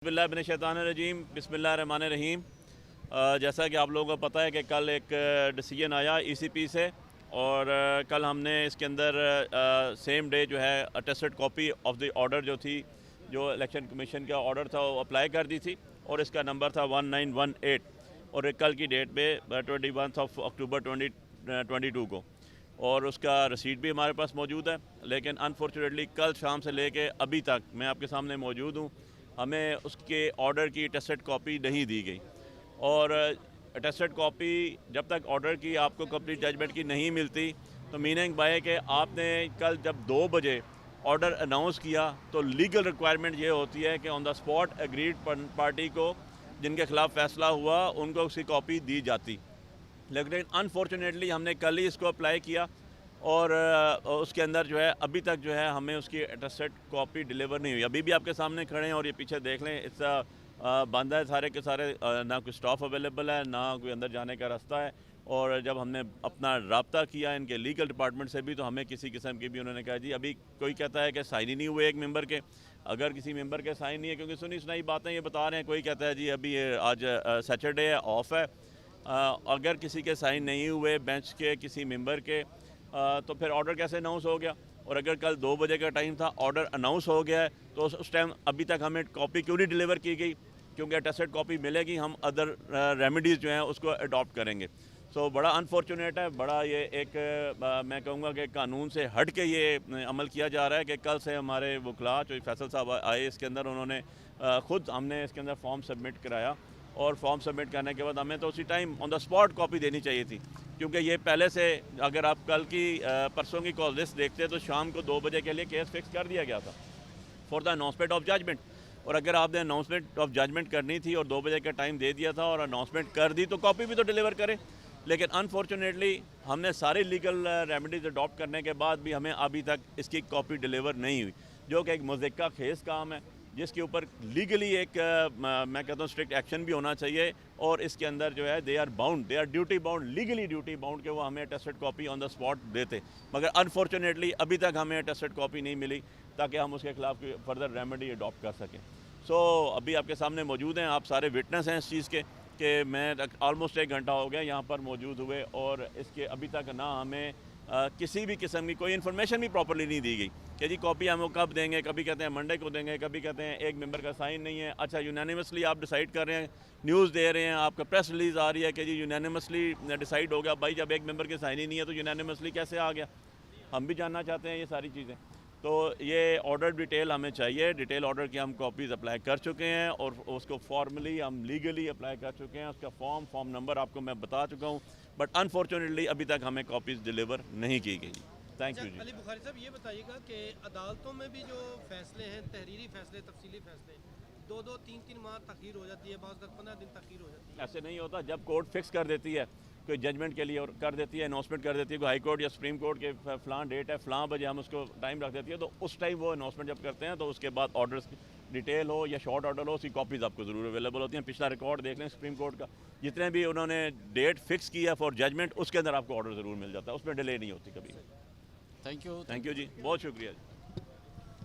बिस्मिल्लाहिर्रहमानिर्रहीम बिस्मिल्लाहिर्रहमानिर्रहीम। जैसा कि आप लोगों को पता है कि कल एक डिसीजन आया ईसीपी से और कल हमने इसके अंदर सेम डे जो है attested copy of the order जो थी, जो इलेक्शन कमीशन का ऑर्डर था, वो अप्लाई कर दी थी और इसका नंबर था 1918 और कल की डेट पे 21 अक्टूबर 2022 को, और उसका रसीद भी हमारे पास मौजूद है। लेकिन अनफॉर्चुनेटली कल शाम से लेके अभी तक मैं आपके सामने मौजूद हूँ, हमें उसके ऑर्डर की अटेस्टेड कॉपी नहीं दी गई। और अटेस्टेड कॉपी जब तक ऑर्डर की आपको कंप्लीट जजमेंट की नहीं मिलती, तो मीनिंग बाय कि आपने कल जब 2 बजे ऑर्डर अनाउंस किया तो लीगल रिक्वायरमेंट ये होती है कि on the spot agreed party को जिनके खिलाफ फैसला हुआ उनको उसकी कॉपी दी जाती। लेकिन अनफॉर्चुनेटली हमने कल ही इसको अप्लाई किया और उसके अंदर जो है अभी तक जो है हमें उसकी अटेस्टेड कॉपी डिलीवर नहीं हुई। अभी भी आपके सामने खड़े हैं और ये पीछे देख लें, इसका बंद है सारे के सारे, ना कोई स्टाफ अवेलेबल है, ना कोई अंदर जाने का रास्ता है। और जब हमने अपना रब्ता किया इनके लीगल डिपार्टमेंट से भी, तो हमें किसी किस्म की भी उन्होंने कहा जी अभी कोई कहता है कि साइन ही नहीं हुए एक मेंबर के। अगर किसी मेंबर के साइन नहीं है, क्योंकि सुनी सुनाई बातें ये बता रहे हैं, कोई कहता है जी अभी आज सैटरडे है, ऑफ है, अगर किसी के साइन नहीं हुए बेंच के किसी मेंबर के, तो फिर ऑर्डर कैसे अनाउंस हो गया। और अगर कल 2 बजे का टाइम था, ऑर्डर अनाउंस हो गया है, तो उस टाइम अभी तक हमें कॉपी क्यों नहीं डिलीवर की गई? क्योंकि अटेस्टेड कॉपी मिलेगी, हम अदर रेमेडीज़ जो हैं उसको अडॉप्ट करेंगे। सो बड़ा अनफॉर्चुनेट है, बड़ा ये एक मैं कहूँगा कि कानून से हट के ये अमल किया जा रहा है कि कल से हमारे वकला जो फैसल साहब आए, इसके अंदर उन्होंने ख़ुद हमने इसके अंदर फॉर्म सबमिट कराया और फॉर्म सबमिट करने के बाद हमें तो उसी time on the spot copy देनी चाहिए थी। क्योंकि ये पहले से, अगर आप कल की परसों की कॉल लिस्ट देखते तो शाम को 2 बजे के लिए केस फिक्स कर दिया गया था for the announcement of judgement. और अगर आपने अनाउंसमेंट ऑफ जजमेंट करनी थी और 2 बजे का टाइम दे दिया था और अनाउंसमेंट कर दी, तो कॉपी भी तो डिलीवर करें। लेकिन अनफॉर्चुनेटली हमने सारी लीगल रेमेडीज अडॉप्ट करने के बाद भी हमें अभी तक इसकी कॉपी डिलीवर नहीं हुई, जो कि एक मुज़क्का खेस काम है, जिसके ऊपर लीगली एक मैं कहता हूँ स्ट्रिक्ट एक्शन भी होना चाहिए। और इसके अंदर जो है they are duty bound, legally duty bound के वो हमें attested copy on the spot देते। मगर अनफॉर्चुनेटली अभी तक हमें अटेस्टेड कॉपी नहीं मिली ताकि हम उसके खिलाफ फर्दर रेमेडी अडॉप्ट कर सकें। सो अभी आपके सामने मौजूद हैं, आप सारे विटनेस हैं इस चीज़ के कि मैं ऑलमोस्ट 1 घंटा हो गया यहाँ पर मौजूद हुए और इसके अभी तक ना हमें किसी भी किस्म की कोई इन्फॉर्मेशन भी प्रॉपर्ली नहीं दी गई कि जी कॉपी हम कब देंगे। कभी कहते हैं मंडे को देंगे, कभी कहते हैं एक मेंबर का साइन नहीं है। अच्छा, यूनानिमसली आप डिसाइड कर रहे हैं, न्यूज़ दे रहे हैं, आपका प्रेस रिलीज़ आ रही है कि जी यूनानिमसली डिसाइड हो गया। भाई जब एक मेंबर के साइन ही नहीं है तो यूनानिमसली कैसे आ गया? हम भी जानना चाहते हैं ये सारी चीज़ें। तो ये ऑर्डर डिटेल हमें चाहिए, डिटेल ऑर्डर की हम कॉपीज़ अप्लाई कर चुके हैं और उसको फॉर्मली हम लीगली अप्लाई कर चुके हैं। उसका फॉर्म नंबर आपको मैं बता चुका हूँ, बट अनफॉर्चुनेटली अभी तक हमें कॉपीज़ डिलीवर नहीं की गई। थैंक यू जी। अली बुखारी साहब, ये बताइएगा कि अदालतों में भी जो फैसले हैं, तहरीरी फैसले, तफसीली फैसले, 2-2, 3-3 माह तखीर हो जाती है, बाज़ 15 दिन तखीर हो जाती है। ऐसे नहीं होता। जब कोर्ट फिक्स कर देती है कोई जजमेंट के लिए और कर देती है, अनाउंसमेंट कर देती है, कोई हाई कोर्ट या सुप्रीम कोर्ट के फ़लाँ डेट है, फ़लाँ बजे हम उसको टाइम रख देती है, तो उस टाइम वो अनाउंसमेंट जब करते हैं तो उसके बाद ऑर्डर्स डिटेल हो या शॉर्ट ऑर्डर हो, उसकी कॉपीज़ आपको ज़रूर अवेलेबल होती हैं। पिछला रिकॉर्ड देख लें सुप्रीम कोर्ट का, जितने भी उन्होंने डेट फिक्स किया फॉर जजमेंट, उसके अंदर आपको ऑर्डर ज़रूर मिल जाता है, उसमें डिले नहीं होती कभी। थैंक यू थैंक यू जी, बहुत शुक्रिया जी।